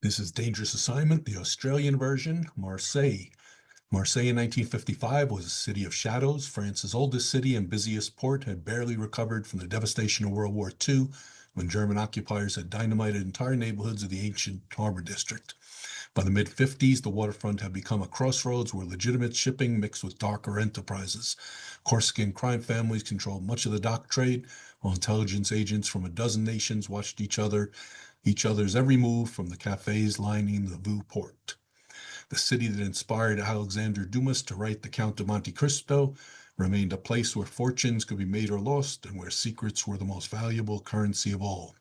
This is Dangerous Assignment, the Australian version, Marseilles. Marseille in 1955 was a city of shadows. France's oldest city and busiest port had barely recovered from the devastation of World War II when German occupiers had dynamited entire neighborhoods of the ancient harbor district. By the mid-50s, the waterfront had become a crossroads where legitimate shipping mixed with darker enterprises. Corsican crime families controlled much of the dock trade, while intelligence agents from a dozen nations watched each other's every move from the cafes lining the Vue port. The city that inspired Alexander Dumas to write The Count of Monte Cristo remained a place where fortunes could be made or lost and where secrets were the most valuable currency of all.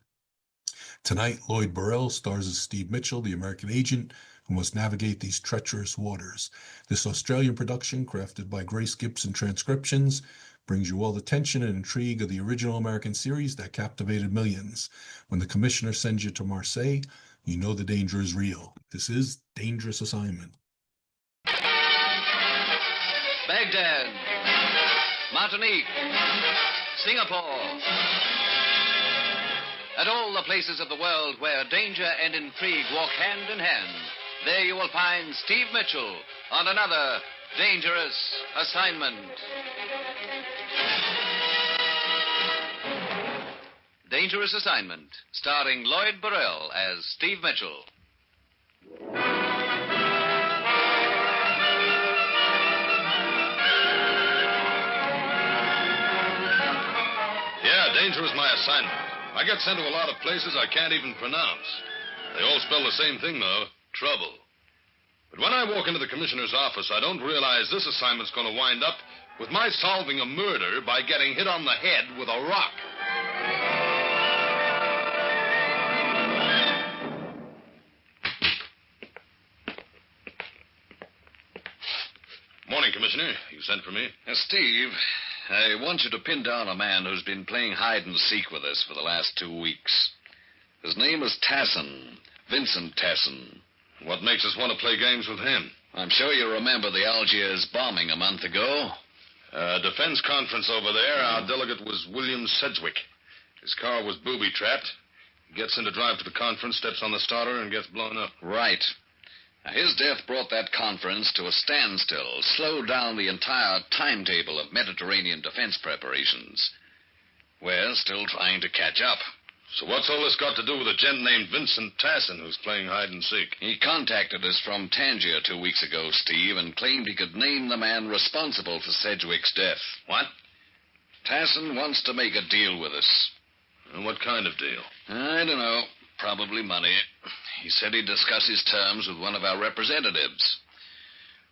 Tonight, Lloyd Berrell stars as Steve Mitchell, the American agent who must navigate these treacherous waters. This Australian production, crafted by Grace Gibson Transcriptions, brings you all the tension and intrigue of the original American series that captivated millions. When the commissioner sends you to Marseille, you know the danger is real. This is Dangerous Assignment. Baghdad, Martinique, Singapore. At all the places of the world where danger and intrigue walk hand in hand, there you will find Steve Mitchell on another Dangerous Assignment. Dangerous Assignment, starring Lloyd Berrell as Steve Mitchell. Yeah, danger is my assignment. I get sent to a lot of places I can't even pronounce. They all spell the same thing, though, trouble. But when I walk into the commissioner's office, I don't realize this assignment's going to wind up with my solving a murder by getting hit on the head with a rock. Morning, Commissioner. You sent for me? Steve, I want you to pin down a man who's been playing hide and seek with us for the last 2 weeks. His name is Tassin, Vincent Tassin. What makes us want to play games with him? I'm sure you remember the Algiers bombing a month ago. Defense conference over there. Our delegate was William Sedgwick. His car was booby-trapped. He gets in to drive to the conference, steps on the starter, and gets blown up. Right. Now, his death brought that conference to a standstill, slowed down the entire timetable of Mediterranean defense preparations. We're still trying to catch up. So what's all this got to do with a gent named Vincent Tassin who's playing hide and seek? He contacted us from Tangier 2 weeks ago, Steve, and claimed he could name the man responsible for Sedgwick's death. What? Tassin wants to make a deal with us. And what kind of deal? I don't know. Probably money. He said he'd discuss his terms with one of our representatives.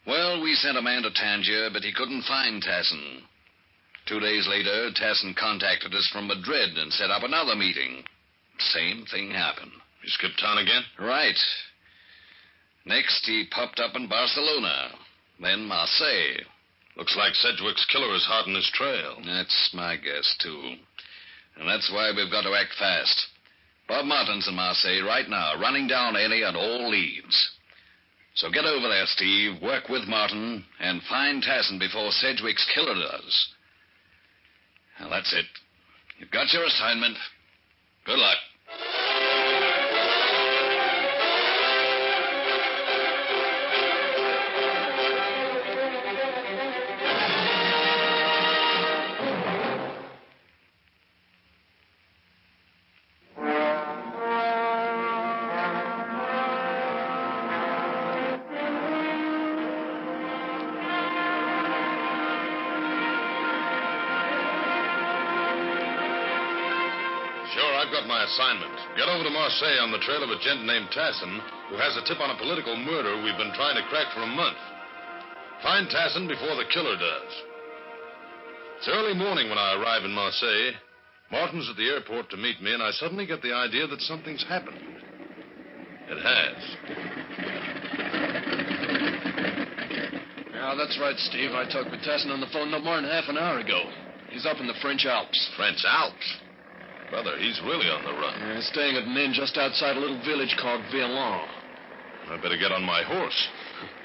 Well, we sent a man to Tangier, but he couldn't find Tassin. 2 days later, Tassin contacted us from Madrid and set up another meeting. Same thing happened. He skipped town again? Right. Next, he popped up in Barcelona, then Marseille. Looks like Sedgwick's killer is hot on his trail. That's my guess, too. And that's why we've got to act fast. Bob Martin's in Marseille right now, running down any and all leads. So get over there, Steve, work with Martin, and find Tassin before Sedgwick's killer does. Now, that's it. You've got your assignment. Good luck. I've got my assignment. Get over to Marseille on the trail of a gent named Tassin who has a tip on a political murder we've been trying to crack for a month. Find Tassin before the killer does. It's early morning when I arrive in Marseille. Martin's at the airport to meet me, and I suddenly get the idea that something's happened. It has. Yeah, that's right, Steve. I talked with Tassin on the phone no more than half an hour ago. He's up in the French Alps. French Alps? Brother, he's really on the run. Yeah, he's staying at an inn just outside a little village called Violon. I better get on my horse.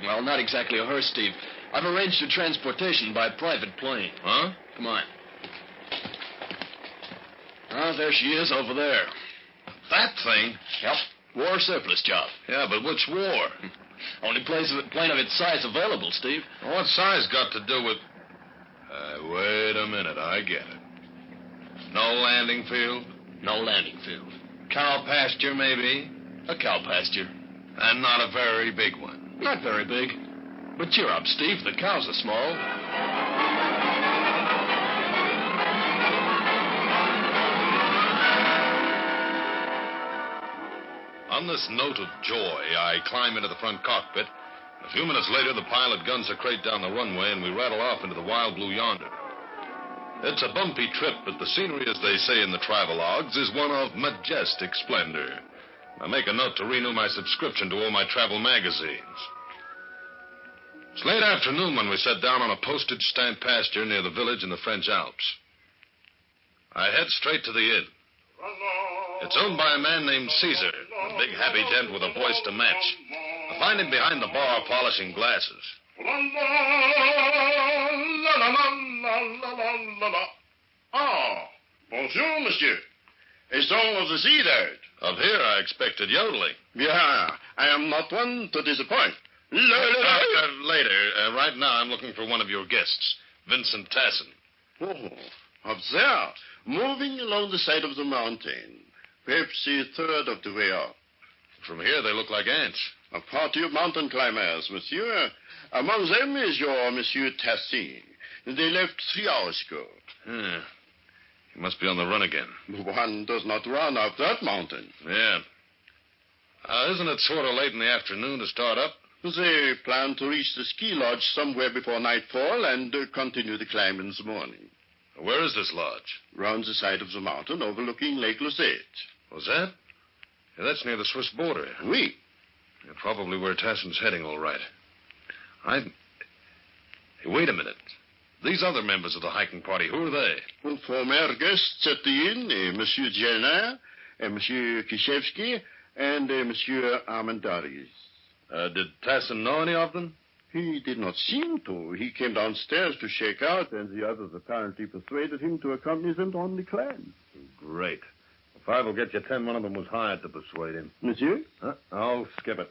Well, not exactly a hearse, Steve. I've arranged your transportation by private plane. Huh? Come on. Ah, there she is over there. That thing? Yep. War surplus job. Yeah, but which war? Only plane of its size available, Steve. What size got to do with... wait a minute, I get it. No landing field? No landing field. Cow pasture, maybe? A cow pasture. And not a very big one. Not very big. But cheer up, Steve. The cows are small. On this note of joy, I climb into the front cockpit. A few minutes later, the pilot guns a crate down the runway, and we rattle off into the wild blue yonder. It's a bumpy trip, but the scenery, as they say in the travelogues, is one of majestic splendor. I make a note to renew my subscription to all my travel magazines. It's late afternoon when we set down on a postage stamp pasture near the village in the French Alps. I head straight to the inn. It's owned by a man named Caesar, a big, happy gent with a voice to match. I find him behind the bar polishing glasses. Ah, bonjour, monsieur. A song of the sea there. Up here, I expected yodeling. Yeah, I am not one to disappoint. Later. Right now, I'm looking for one of your guests, Vincent Tassin. Oh, up there, moving along the side of the mountain. Perhaps a third of the way up. From here, they look like ants. A party of mountain climbers, monsieur. Among them is your Monsieur Tassin. They left 3 hours ago. He must be on the run again. One does not run up that mountain. Yeah. Isn't it sort of late in the afternoon to start up? They plan to reach the ski lodge somewhere before nightfall and continue the climb in the morning. Where is this lodge? Round the side of the mountain overlooking Lake Lucette. Was that? Yeah, that's near the Swiss border. Oui. Yeah, probably where Tassin's heading, all right. Hey, wait a minute. These other members of the hiking party, who are they? Former guests at the inn, Monsieur Jelner, Monsieur Kishevsky, and Monsieur Armendariz. Did Tassin know any of them? He did not seem to. He came downstairs to shake out, and the others apparently persuaded him to accompany them on the climb. Great. If I will get you 10, one of them was hired to persuade him. Monsieur? I'll skip it.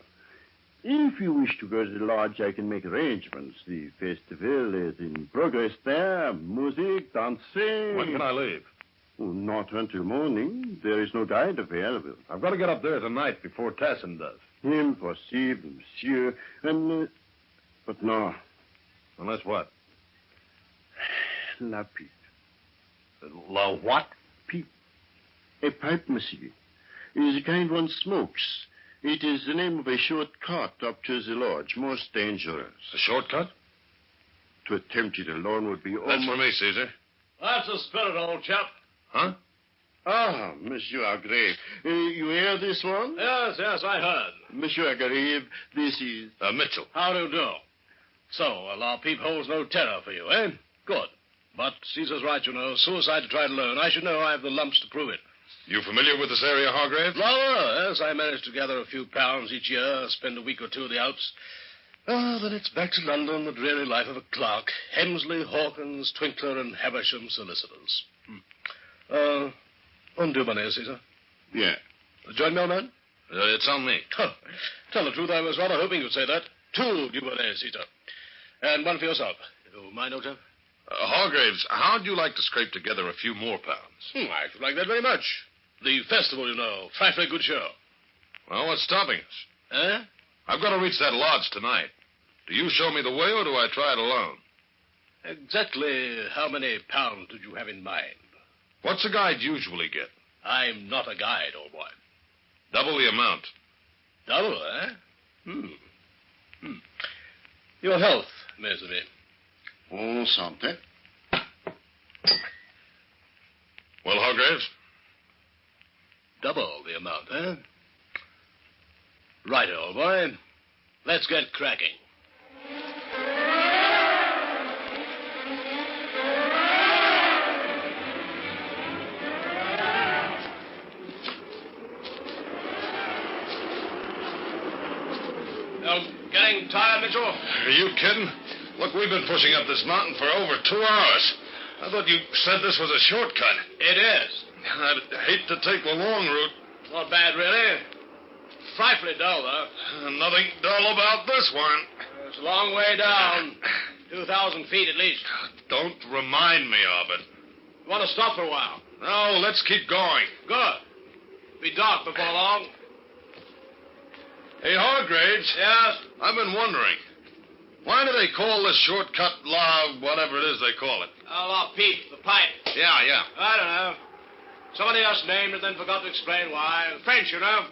If you wish to go to the lodge, I can make arrangements. The festival is in progress there. Music, dancing. When can I leave? Oh, not until morning. There is no guide available. I've got to get up there tonight before Tassin does. Impossible, monsieur. And, but no. Unless what? La pipe. La what? Pipe. A pipe, monsieur. It is the kind one smokes. It is the name of a short cut up to the lodge. Most dangerous. A shortcut? To attempt it alone would be almost... That's for me, Caesar. That's the spirit, old chap. Huh? Ah, Monsieur Agrave. You hear this one? Yes, I heard. Monsieur Agrave, this is... Mitchell. How do you do? So, La Peep holds no terror for you, eh? Good. But Caesar's right, you know. Suicide to try to learn. I should know I have the lumps to prove it. You familiar with this area, Hargrave? Rather, yes. I manage to gather a few pounds each year, spend a week or two in the Alps. Then it's back to London, the dreary life of a clerk. Hemsley, Hawkins, Twinkler, and Havisham solicitors. Un deux bonnet, Caesar. Yeah. Join me, old man? It's on me. Huh. Tell the truth, I was rather hoping you'd say that. 2 deux bonnets, Caesar. And one for yourself. You mind, old chap? Hargraves, how'd you like to scrape together a few more pounds? I should like that very much. The festival, you know. Frightfully good show. Well, what's stopping us? Eh? I've got to reach that lodge tonight. Do you show me the way, or do I try it alone? Exactly how many pounds did you have in mind? What's a guide usually get? I'm not a guide, old boy. Double the amount. Double, eh? Your health, mes amis. Oh, something. Well, Hargraves? Double the amount, eh? Right, old boy. Let's get cracking. Getting tired, Mitchell? Are you kidding? Look, we've been pushing up this mountain for over 2 hours. I thought you said this was a shortcut. It is. I'd hate to take the long route. Not bad, really. frightfully dull, though. Nothing dull about this one. It's a long way down. 2,000 feet at least. Don't remind me of it. You want to stop for a while? No, let's keep going. Good. Be dark before long. Hey, Hargraves. Yes? I've been wondering. Why do they call this shortcut whatever it is they call it? La Pipe, the pipe. Yeah. I don't know. Somebody else named it, then forgot to explain why. French, you know.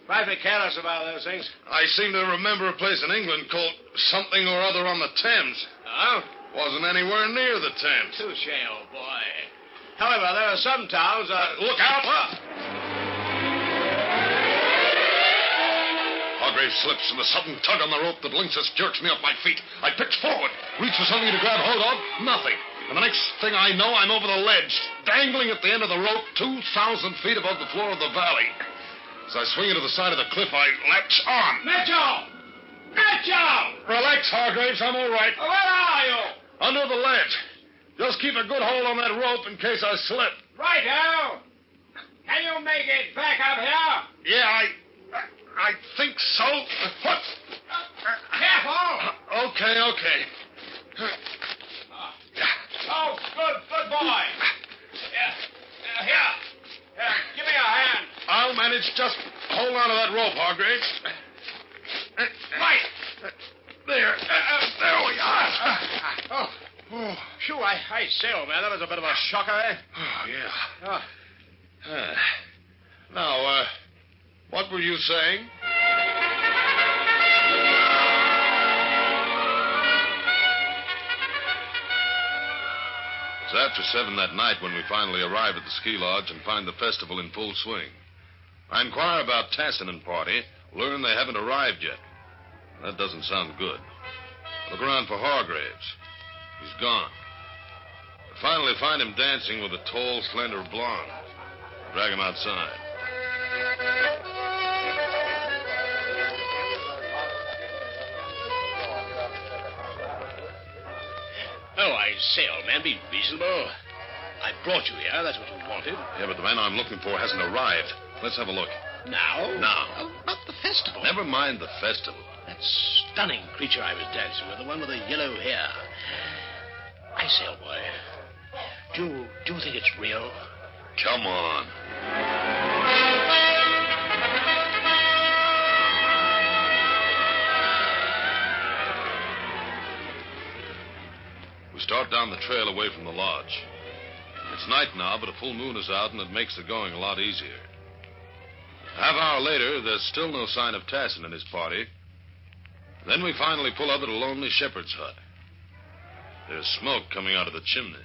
Frightfully careless about those things. I seem to remember a place in England called something or other on the Thames. Oh? Wasn't anywhere near the Thames. Touche, old boy. However, there are some towns... Look out! What? Hargraves slips, and the sudden tug on the rope that links us jerks me off my feet. I pitch forward, reach for something to grab hold of. Nothing. And the next thing I know, I'm over the ledge, dangling at the end of the rope 2,000 feet above the floor of the valley. As I swing into the side of the cliff, I latch on. Mitchell! Relax, Hargraves. I'm all right. Where are you? Under the ledge. Just keep a good hold on that rope in case I slip. Right now. Can you make it back up here? Yeah, I think so. What? Careful! Okay. Oh, good boy. Here. Give me a hand. I'll manage. Just hold on to that rope, Hargraves. Right. There we are. Oh, phew, I say, old man, that was a bit of a shocker, eh? Oh, yeah. Oh. Now, what were you saying? It's after 7 that night when we finally arrive at the ski lodge and find the festival in full swing. I inquire about Tassin and party, learn they haven't arrived yet. That doesn't sound good. Look around for Hargraves. He's gone. I finally find him dancing with a tall, slender blonde. Drag him outside. Oh, I say, old man, be reasonable. I brought you here. That's what you wanted. Yeah, but the man I'm looking for hasn't arrived. Let's have a look. Now? Now. Oh, about the festival. Never mind the festival. That stunning creature I was dancing with, the one with the yellow hair. I say, old boy, do you think it's real? Come on. We start down the trail away from the lodge. It's night now, but a full moon is out, and it makes the going a lot easier. A half hour later, there's still no sign of Tassin and his party. Then we finally pull up at a lonely shepherd's hut. There's smoke coming out of the chimney.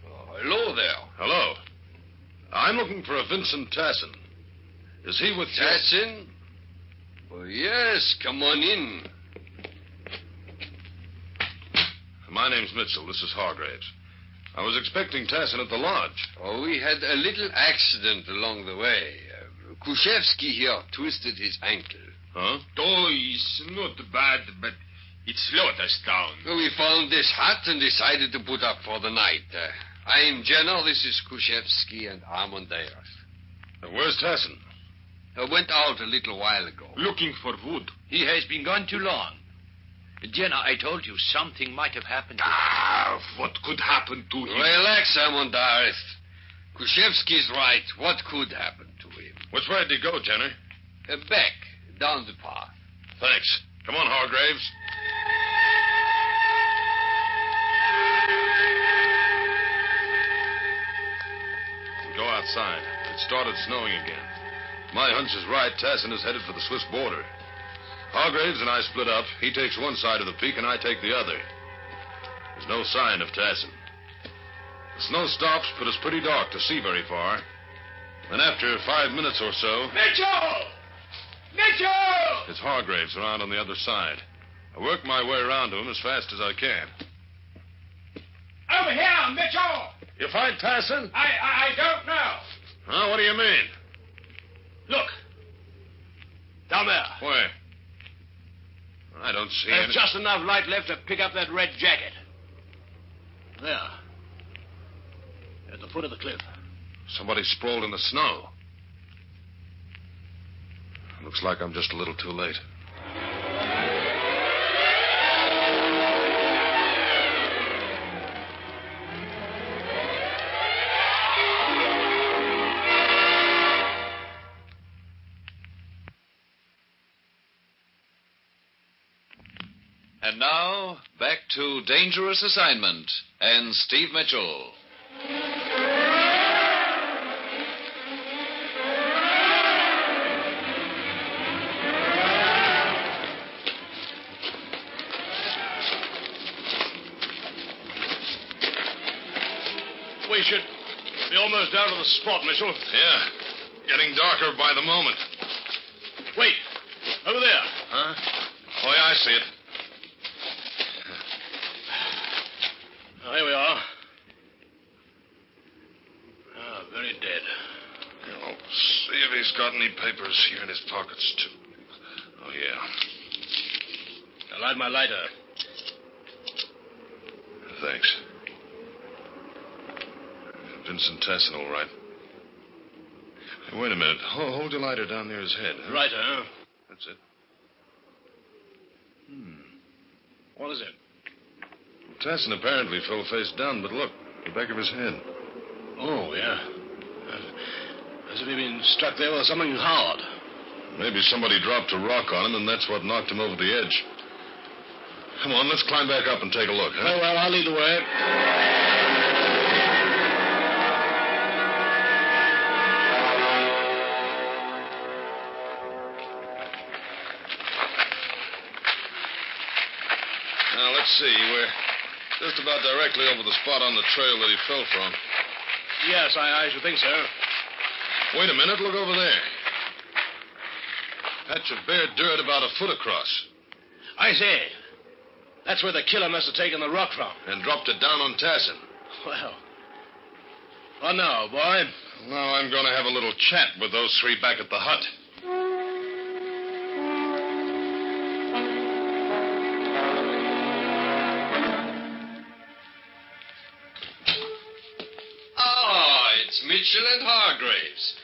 Oh, hello there. Hello. I'm looking for a Vincent Tassin. Is he with you? Tassin? Oh, yes, come on in. My name's Mitchell. This is Hargraves. I was expecting Tassin at the lodge. Oh, we had a little accident along the way. Kushevsky here twisted his ankle. Huh? Oh, it's not bad, but it slowed us down. We found this hut and decided to put up for the night. I'm Jenner, this is Kushevsky, and Amadeus. Where's Tassin? Went out a little while ago. Looking for wood. He has been gone too long. Jenna, I told you something might have happened to him. What could happen to him? Relax, Amadeus. Kushevsky's right. What could happen to him? Which way did he go, Jenner? Back, down the path. Thanks. Come on, Hargraves. We go outside. It started snowing again. My hunch is right. Tassin is headed for the Swiss border. Hargraves and I split up. He takes one side of the peak and I take the other. There's no sign of Tassin. The snow stops, but it's pretty dark to see very far. Then after 5 minutes or so... Mitchell! Mitchell! It's Hargraves around on the other side. I work my way around to him as fast as I can. Over here, Mitchell! You find Tassin? I don't know. Huh? What do you mean? Look. Down there. Where? I don't see There's any... just enough light left to pick up that red jacket. There. At the foot of the cliff. Somebody sprawled in the snow. Looks like I'm just a little too late. And now, back to Dangerous Assignment and Steve Mitchell. We should be almost down to the spot, Mitchell. Yeah. Getting darker by the moment. Wait. Over there. Huh? Oh, yeah, I see it. Oh, here we are. Very dead. I'll see if he's got any papers here in his pockets, too. Oh, yeah. I'll light my lighter. Thanks. Vincent Tassin, all right. Hey, wait a minute. Hold your lighter down near his head. Huh? Lighter, huh? That's it. What is it? Tassin apparently fell face down, but look, the back of his head. Oh, yeah. As if he'd been struck there with something hard. Maybe somebody dropped a rock on him, and that's what knocked him over the edge. Come on, let's climb back up and take a look, huh? Oh, well, I'll lead the way. Now, let's see. We're just about directly over the spot on the trail that he fell from. Yes, I should think so. Wait a minute. Look over there. Patch of bare dirt about a foot across. I say. That's where the killer must have taken the rock from. And dropped it down on Tassin. Well. What now, boy? Now I'm going to have a little chat with those three back at the hut. Mitchell and Hargraves.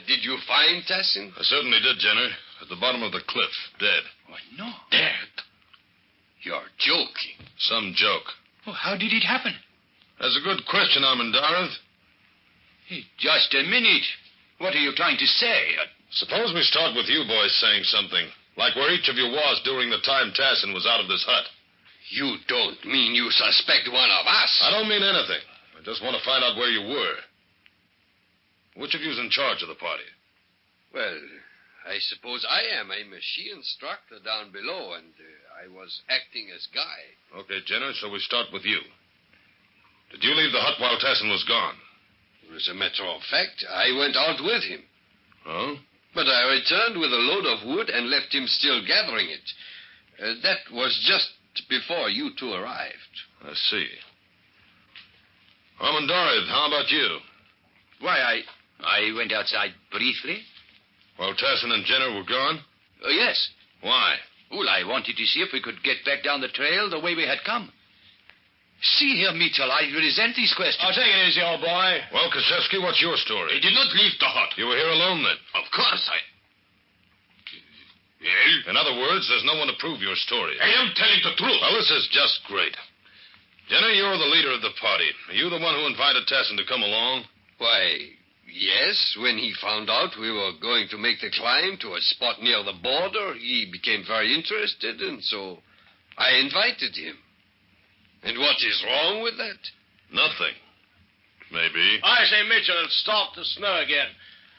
Did you find Tassin? I certainly did, Jenner. At the bottom of the cliff, dead. Why, no. Dead? You're joking. Some joke. Well, how did it happen? That's a good question, Armandarath. Hey, just a minute. What are you trying to say? Suppose we start with you boys saying something. Like where each of you was during the time Tassin was out of this hut. You don't mean you suspect one of us? I don't mean anything. I just want to find out where you were. Which of you's in charge of the party? Well, I suppose I am. I'm a she instructor down below, and I was acting as guide. Okay, Jenner, so we start with you. Did you leave the hut while Tassin was gone? As a matter of fact, I went out with him. Oh? But I returned with a load of wood and left him still gathering it. That was just before you two arrived. I see. Armandarath, how about you? Why, I went outside briefly. While Tassin and Jenner were gone? Yes. Why? Well, I wanted to see if we could get back down the trail the way we had come. See here, Mitchell, I resent these questions. I'll take it easy, old boy. Well, Kaszewski, what's your story? I did not leave the hut. You were here alone, then? Of course, Well? In other words, there's no one to prove your story. I am telling the truth. Well, this is just great. Jenner, you're the leader of the party. Are you the one who invited Tassin to come along? Why, yes. When he found out we were going to make the climb to a spot near the border, he became very interested, and so I invited him. And what is wrong with that? Nothing. Maybe. I say, Mitchell, it's started to snow again.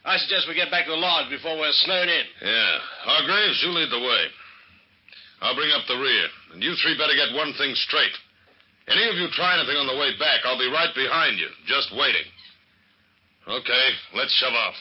I suggest we get back to the lodge before we're snowed in. Yeah. Hargraves, you lead the way. I'll bring up the rear. And you three better get one thing straight. Any of you try anything on the way back, I'll be right behind you, just waiting. Okay, let's shove off.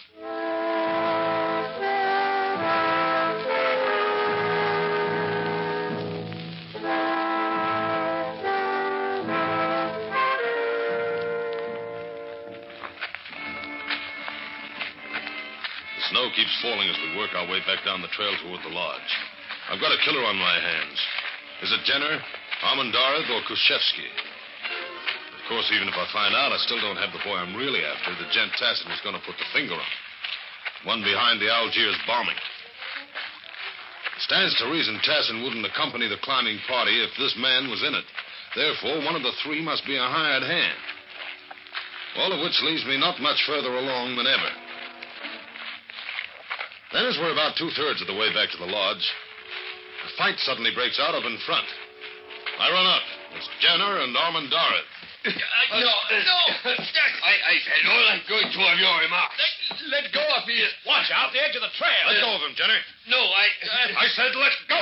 The snow keeps falling as we work our way back down the trail toward the lodge. I've got a killer on my hands. Is it Jenner, Armandarath, or Kaszewski? If Of course, even if I find out, I still don't have the boy I'm really after. The gent Tassin was going to put the finger on. One behind the Algiers bombing. It stands to reason Tassin wouldn't accompany the climbing party if this man was in it. Therefore, one of the three must be a hired hand. All of which leaves me not much further along than ever. Then, as we're about 2/3 of the way back to the lodge, a fight suddenly breaks out up in front. I run up. It's Jenner and Armandara. No. I said all I'm going to have your remarks. Let go of me. Watch out, the edge of the trail. Let go of him, Jenner. No, I said let go.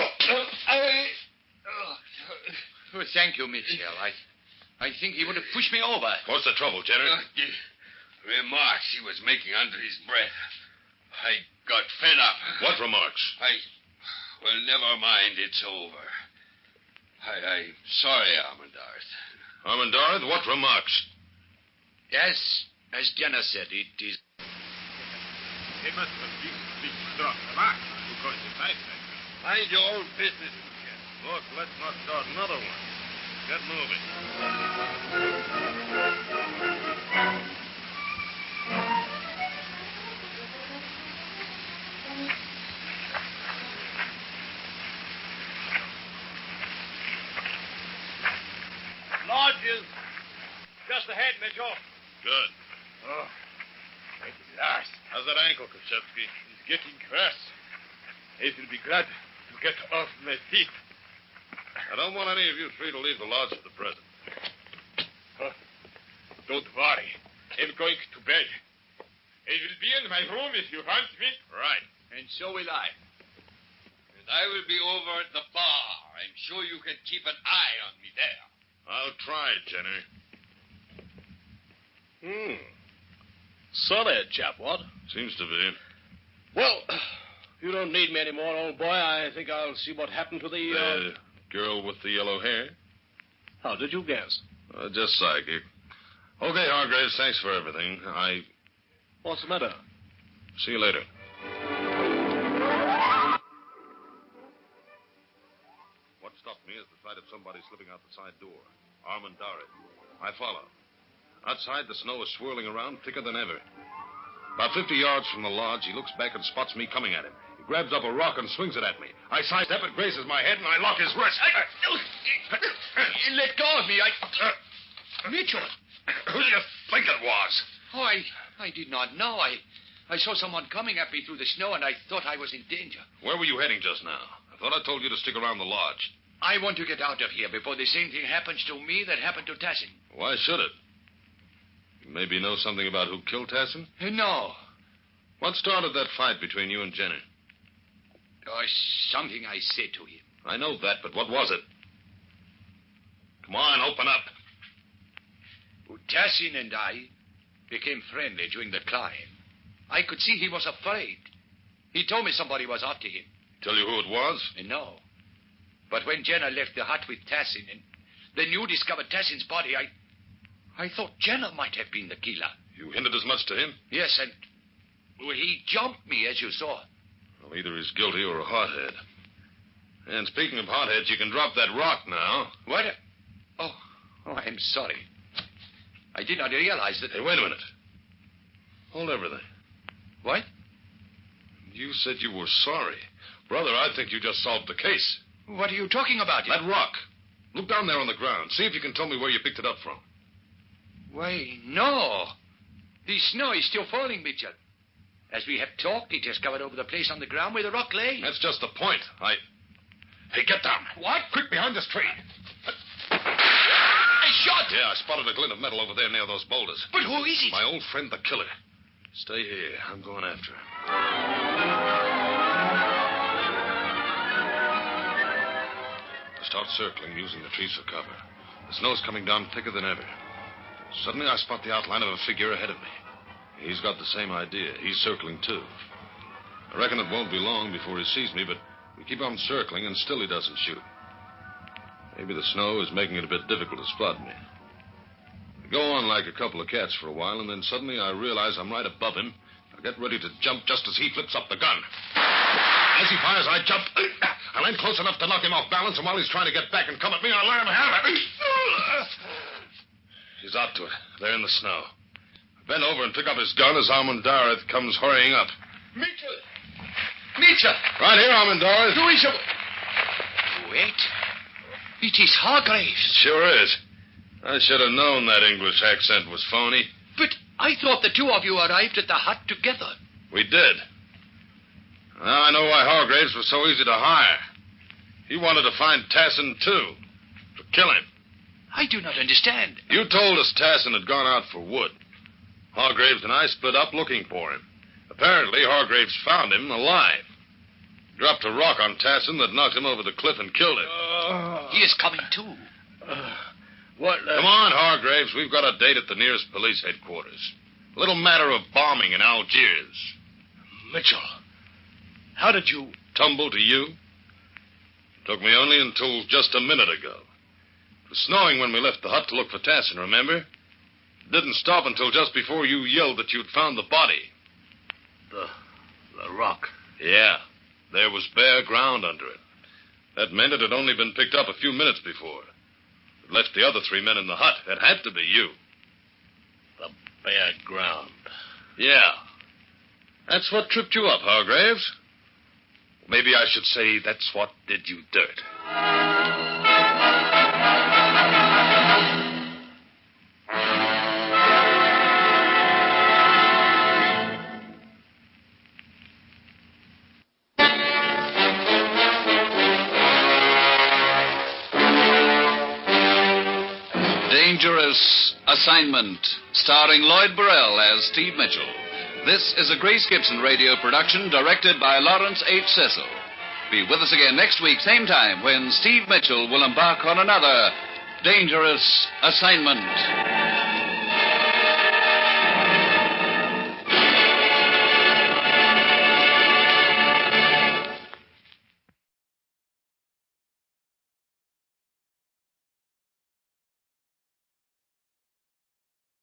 Oh, thank you, Mitchell. I think he would have pushed me over. What's the trouble, Jenner? The remarks he was making under his breath. I got fed up. What remarks? Well, never mind. It's over. I'm sorry, Armandara. Armandara, what remarks? Yes, as Jenner said, it is. He must have been strong remarks. You're going to fight like that. Mind your own business, Mitchell. Look, let's not start another one. Get moving. Lodge is just ahead, Mitchell. Good. Oh, at last. How's that ankle, Kochevsky? It's getting worse. I will be glad to get off my feet. I don't want any of you three to leave the lodge for the present. Oh, don't worry. I'm going to bed. I will be in my room if you want me. Right. And so will I. And I will be over at the bar. I'm sure you can keep an eye on me there. I'll try, Jenner. Solid chap, what? Seems to be. Well, you don't need me anymore, old boy. I think I'll see what happened to the... Girl with the yellow hair? How did you guess? Just psychic. Okay, Hargraves, thanks for everything. What's the matter? See you later. What stopped me is the sight of somebody slipping out the side door. Armandara. I follow. Outside, the snow is swirling around thicker than ever. About 50 yards from the lodge, he looks back and spots me coming at him. He grabs up a rock and swings it at me. I sidestep, it grazes my head, and I lock his wrist. Let go of me. Mitchell. Who do you think it was? Oh, I did not know. I saw someone coming at me through the snow, and I thought I was in danger. Where were you heading just now? I thought I told you to stick around the lodge. I want to get out of here before the same thing happens to me that happened to Tassin. Why should it? You maybe know something about who killed Tassin? No. What started that fight between you and Jenner? Oh, something I said to him. I know that, but what was it? Come on, open up. Tassin and I became friendly during the climb. I could see he was afraid. He told me somebody was after him. Tell you who it was? No. But when Jenner left the hut with Tassin, and then you discovered Tassin's body, I thought Jenner might have been the killer. You hinted as much to him? Yes, and he jumped me, as you saw. Well, either he's guilty or a hothead. And speaking of hotheads, you can drop that rock now. What? Oh, I'm sorry. I did not realize that... Hey, wait a minute. Hold everything. What? You said you were sorry. Brother, I think you just solved the case. What are you talking about? That rock. Look down there on the ground. See if you can tell me where you picked it up from. Why, no. The snow is still falling, Mitchell. As we have talked, it has covered over the place on the ground where the rock lay. That's just the point. Hey, get down. What? Quick, behind this tree. A shot! Yeah, I spotted a glint of metal over there near those boulders. But who is it? My old friend, the killer. Stay here. I'm going after him. I start circling, using the trees for cover. The snow's coming down thicker than ever. Suddenly, I spot the outline of a figure ahead of me. He's got the same idea. He's circling, too. I reckon it won't be long before he sees me, but we keep on circling, and still he doesn't shoot. Maybe the snow is making it a bit difficult to spot me. I go on like a couple of cats for a while, and then suddenly I realize I'm right above him. I get ready to jump just as he flips up the gun. As he fires, I jump. I land close enough to knock him off balance, and while he's trying to get back and come at me, I let him have it. He's out to it. They're in the snow. Bend over and pick up his gun as Armendariz comes hurrying up. Mitchell! Mitchell! Right here, Armendariz. Who is it? Wait. It is Hargraves. Sure is. I should have known that English accent was phony. But I thought the two of you arrived at the hut together. We did. Now I know why Hargraves was so easy to hire. He wanted to find Tassin, too. To kill him. I do not understand. You told us Tassin had gone out for wood. Hargraves and I split up looking for him. Apparently, Hargraves found him alive. Dropped a rock on Tassin that knocked him over the cliff and killed him. He is coming, too. Come on, Hargraves. We've got a date at the nearest police headquarters. A little matter of bombing in Algiers. Mitchell, how did you... Tumble to you? Took me only until just a minute ago. It was snowing when we left the hut to look for Tassin, remember? It didn't stop until just before you yelled that you'd found the body. The rock. Yeah. There was bare ground under it. That meant it had only been picked up a few minutes before. It left the other 3 men in the hut. It had to be you. The bare ground. Yeah. That's what tripped you up, Hargraves. Maybe I should say that's what did you dirt. Dangerous Assignment, starring Lloyd Berrell as Steve Mitchell. This is a Grace Gibson radio production directed by Lawrence H. Cecil. Be with us again next week, same time, when Steve Mitchell will embark on another Dangerous Assignment.